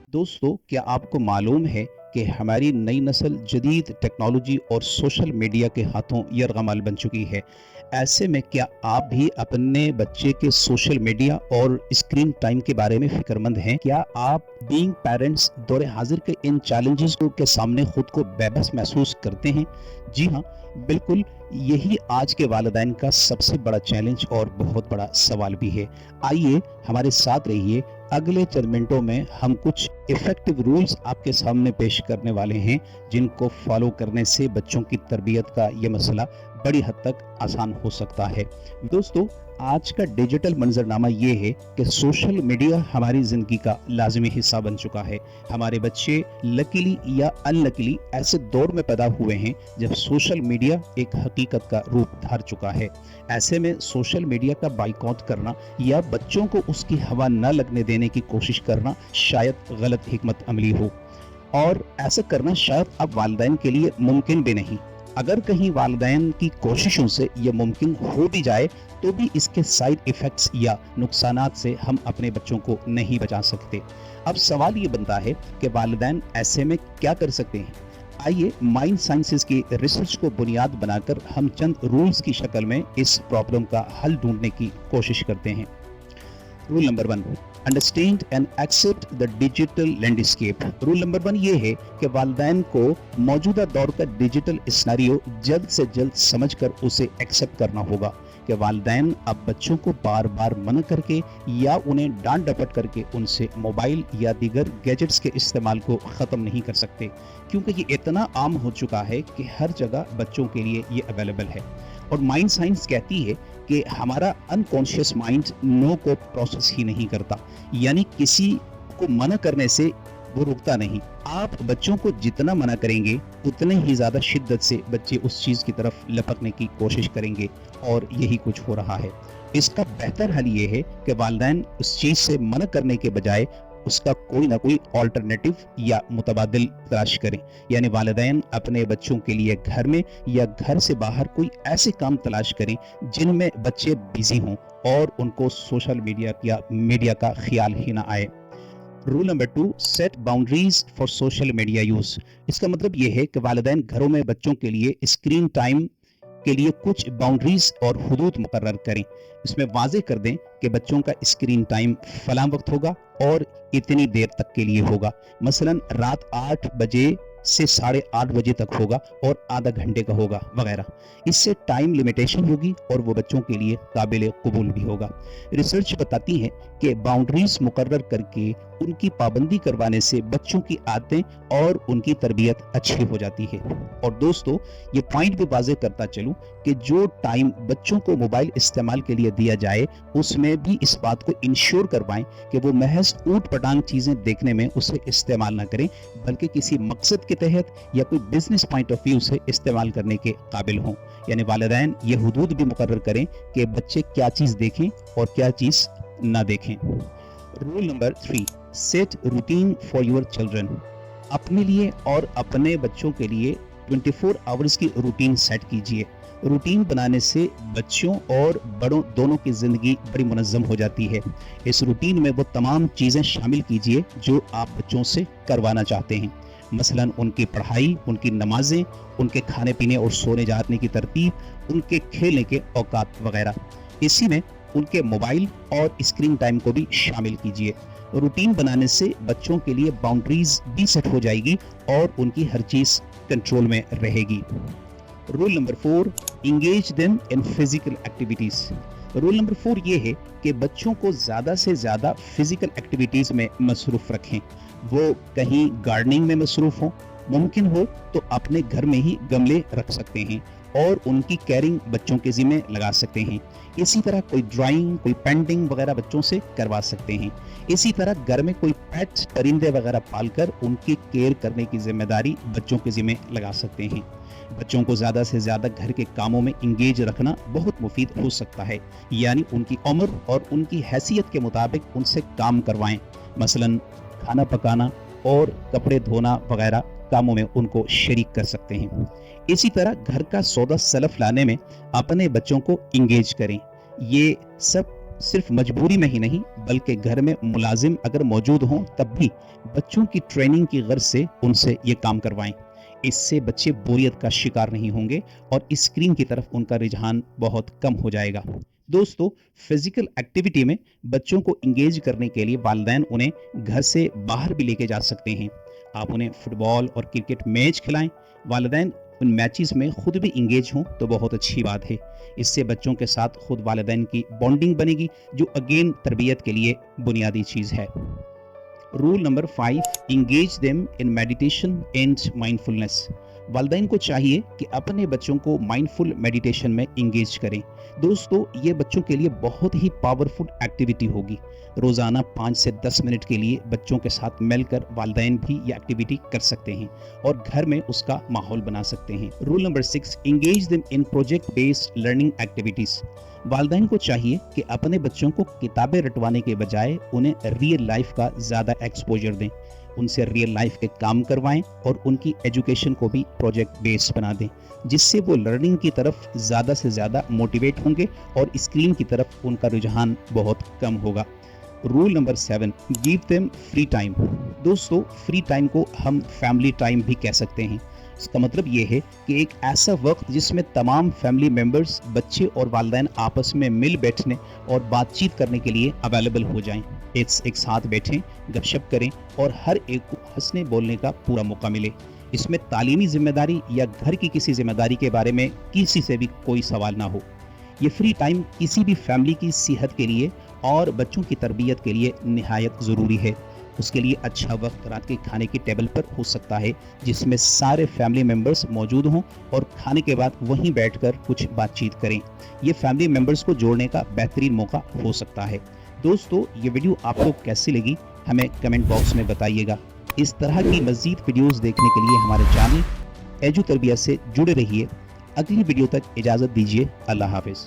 दोस्तों, क्या आपको मालूम है कि हमारी नई नस्ल जदीद टेक्नोलॉजी और सोशल मीडिया के हाथों यरगमाल बन चुकी है। ऐसे में क्या आप भी अपने बच्चे के सोशल मीडिया और स्क्रीन टाइम के बारे में फिक्रमंद हैं? क्या आप बीइंग पेरेंट्स दौरे हाजिर के इन चैलेंजेस को के सामने खुद को बेबस महसूस करते हैं? जी हाँ, बिल्कुल। यही आज के वालिदैन का सबसे बड़ा चैलेंज और बहुत बड़ा सवाल भी है। आइए हमारे साथ रहिए। अगले चंद मिनटों में हम कुछ इफेक्टिव रूल्स आपके सामने पेश करने वाले हैं, जिनको फॉलो करने से बच्चों की तरबियत का ये मसला बड़ी हद तक आसान हो सकता है। दोस्तों, आज का डिजिटल मंजरनामा ये है कि सोशल मीडिया हमारी ज़िंदगी का लाजमी हिस्सा बन चुका है। हमारे बच्चे लकीली या अनलकीली ऐसे दौर में पैदा हुए हैं जब सोशल मीडिया एक हकीकत का रूप धार चुका है। ऐसे में सोशल मीडिया का बाइकआउट करना या बच्चों को उसकी हवा न लगने देने की कोशिश करना शायद गलत हिकमत अमली हो, और ऐसा करना शायद अब वालिदैन के लिए मुमकिन भी नहीं। अगर कहीं वालिदैन की कोशिशों से यह मुमकिन हो भी जाए तो भी इसके साइड इफ़ेक्ट्स या नुकसानात से हम अपने बच्चों को नहीं बचा सकते। अब सवाल ये बनता है कि वालिदैन ऐसे में क्या कर सकते हैं। आइए माइंड साइंसेस की रिसर्च को बुनियाद बनाकर हम चंद रूल्स की शक्ल में इस प्रॉब्लम का हल ढूंढने की कोशिश करते हैं। Rule number 1, understand and accept the digital landscape. Rule number 1 ये है कि वालिदैन को मौजूदा दौर का डिजिटल सिनेरियो जल्द से जल्द समझकर उसे एक्सेप्ट करना होगा कि वालिदैन अब बच्चों को बार बार मना करके या उन्हें डांट डपट करके उनसे मोबाइल या दीगर गैजेट्स के इस्तेमाल को ख़त्म नहीं कर सकते, क्योंकि ये इतना आम हो चुका है कि हर जगह बच्चों के लिए ये अवेलेबल है। और माइंड साइंस कहती है कि हमारा अनकॉन्शियस माइंड नो को प्रोसेस ही नहीं करता, यानी किसी को मना करने से वो रुकता नहीं। आप बच्चों को जितना मना करेंगे उतने ही ज़्यादा शिद्दत से बच्चे उस चीज़ की तरफ लपकने की कोशिश करेंगे, और यही कुछ हो रहा है। इसका बेहतर हल ये है कि वालिदैन उस चीज़ से मना करने के बजाय उसका कोई ना कोई ऑल्टरनेटिव या मुतबादिल तलाश करें, यानी वालिदैन अपने बच्चों के लिए घर में या घर से बाहर कोई ऐसे काम तलाश करें जिनमें बच्चे बिजी हों और उनको सोशल मीडिया का ख्याल ही ना आए। Rule number 2, set boundaries for social media use. इसका मतलब ये है कि वालिदैन घरों में बच्चों के लिए स्क्रीन टाइम के लिए कुछ बाउंड्रीज और हुदूद मुकर्रर करें। इसमें वाज़ेह कर दें कि बच्चों का स्क्रीन टाइम फलां वक्त होगा और इतनी देर तक के लिए होगा, मसलन रात 8 बजे से 8:30 बजे तक होगा और आधा घंटे का होगा वगैरह। इससे टाइम लिमिटेशन होगी और वो बच्चों के लिए काबिल कबूल भी होगा। रिसर्च बताती है कि बाउंड्रीज मुकर्रर करके उनकी पाबंदी करवाने से बच्चों की आदतें और उनकी तरबियत अच्छी हो जाती है। और दोस्तों, ये पॉइंट भी वाज़ेह करता चलूं कि जो टाइम बच्चों को मोबाइल इस्तेमाल के लिए दिया जाए उसमें भी इस बात को इंश्योर करवाएं कि वो महज ऊट पटांग चीज़ें देखने में उसे इस्तेमाल ना करें, बल्कि किसी मकसद के तहत या कोई बिजनेस पॉइंट ऑफ व्यू से इस्तेमाल करने के काबिल हों। यानी वालिदैन ये हुदूद भी मुकर्रर करें कि बच्चे क्या चीज़ देखें और क्या चीज़ ना देखें। Rule number 3, set routine for your children. अपने लिए और अपने बच्चों के लिए 24 आवर्स की रूटीन सेट कीजिए। रूटीन बनाने से बच्चों और बड़ों दोनों की ज़िंदगी बड़ी मुनज़्ज़म हो जाती है। इस रूटीन में वो तमाम चीज़ें शामिल कीजिए जो आप बच्चों से करवाना चाहते हैं, मसलन उनकी पढ़ाई, उनकी नमाजें, उनके खाने पीने और सोने जाने की तरतीब, उनके खेलने के औकात वगैरह। इसी में उनके मोबाइल और स्क्रीन टाइम को भी शामिल कीजिए। रूटीन बनाने से बच्चों के लिए बाउंड्रीज भी सेट हो जाएगी और उनकी हर चीज़ कंट्रोल में रहेगी। Rule number 4, engage them in physical activities. Rule number 4 ये है कि बच्चों को ज़्यादा से ज़्यादा फिजिकल एक्टिविटीज़ में मसरूफ़ रखें। वो कहीं गार्डनिंग में मसरूफ़ हों, मुमकिन हो तो अपने घर में ही गमले रख सकते हैं और उनकी केयरिंग बच्चों के ज़िम्मे लगा सकते हैं। इसी तरह कोई ड्राइंग, कोई पेंटिंग वगैरह बच्चों से करवा सकते हैं। इसी तरह घर में कोई पेट परिंदे वगैरह पालकर उनकी केयर करने की जिम्मेदारी बच्चों के ज़िम्मे लगा सकते हैं। बच्चों को ज़्यादा से ज़्यादा घर के कामों में इंगेज रखना बहुत मुफीद हो सकता है, यानी उनकी उम्र और उनकी हैसियत के मुताबिक उनसे काम करवाएं, मसलन खाना पकाना और कपड़े धोना वगैरह कामों में उनको शरीक कर सकते हैं। इसी तरह घर का सौदा सलफ लाने में अपने बच्चों को इंगेज करें। ये सब صرف مجبوری میں ہی نہیں بلکہ گھر میں ملازم اگر موجود ہوں تب بھی بچوں کی ٹریننگ کی غرض سے ان سے یہ کام کروائیں۔ اس سے بچے بوریت کا شکار نہیں ہوں گے اور اسکرین کی طرف ان کا رجحان بہت کم ہو جائے گا۔ دوستو، فزیکل ایکٹیویٹی میں بچوں کو انگیج کرنے کے لیے والدین انہیں گھر سے باہر بھی لے کے جا سکتے ہیں۔ آپ انہیں فٹ بال اور کرکٹ میچ کھلائیں۔ والدین ان میچز میں خود بھی انگیج ہوں تو بہت اچھی بات ہے۔ اس سے بچوں کے ساتھ خود والدین کی بانڈنگ بنے گی، جو اگین تربیت کے لیے بنیادی چیز ہے۔ Roll number 5، engage them in meditation and mindfulness. والدین کو چاہیے کہ اپنے بچوں کو مائنڈفل میڈیٹیشن میں انگیج کریں۔ دوستو، یہ بچوں کے لیے بہت ہی پاورفل ایکٹیویٹی ہوگی۔ روزانہ 5 سے 10 منٹ کے لیے بچوں کے ساتھ مل کر والدین بھی یہ ایکٹیویٹی کر سکتے ہیں اور گھر میں اس کا ماحول بنا سکتے ہیں۔ رول نمبر 6، انگیج دیم ان پروجیکٹ بیسڈ لرننگ ایکٹیویٹیز۔ والدین کو چاہیے کہ اپنے بچوں کو کتابیں رٹوانے کے بجائے انہیں ریئل لائف کا زیادہ ایکسپوجر دیں۔ ان سے ریئل لائف کے کام کروائیں اور ان کی ایجوکیشن کو بھی پروجیکٹ بیس بنا دیں، جس سے وہ لرننگ کی طرف زیادہ سے زیادہ موٹیویٹ ہوں گے اور اسکرین کی طرف ان کا رجحان بہت کم ہوگا۔ Roll number 7، give them free time. دوستو، فری ٹائم کو ہم فیملی ٹائم بھی کہہ سکتے ہیں۔ اس کا مطلب یہ ہے کہ ایک ایسا وقت جس میں تمام فیملی ممبرز، بچے اور والدین آپس میں مل بیٹھنے اور بات چیت کرنے کے لیے اویلیبل ہو جائیں۔ ایک ساتھ بیٹھیں، گپ شپ کریں اور ہر ایک کو ہنسنے بولنے کا پورا موقع ملے۔ اس میں تعلیمی ذمہ داری یا گھر کی کسی ذمہ داری کے بارے میں کسی سے بھی کوئی سوال نہ ہو۔ یہ فری ٹائم کسی بھی فیملی کی صحت کے لیے اور بچوں کی تربیت کے لیے نہایت ضروری ہے۔ اس کے لیے اچھا وقت رات کے کھانے کی ٹیبل پر ہو سکتا ہے، جس میں سارے فیملی ممبرز موجود ہوں اور کھانے کے بعد وہیں بیٹھ کر کچھ بات چیت کریں۔ یہ فیملی ممبرز کو جوڑنے کا بہترین موقع ہو سکتا ہے۔ دوستو، یہ ویڈیو آپ کو کیسی لگی ہمیں کمنٹ باکس میں بتائیے گا۔ اس طرح کی مزید ویڈیوز دیکھنے کے لیے ہمارے چینل ایجو تربیت سے جڑے رہیے۔ اگلی ویڈیو تک اجازت دیجیے۔ اللہ حافظ۔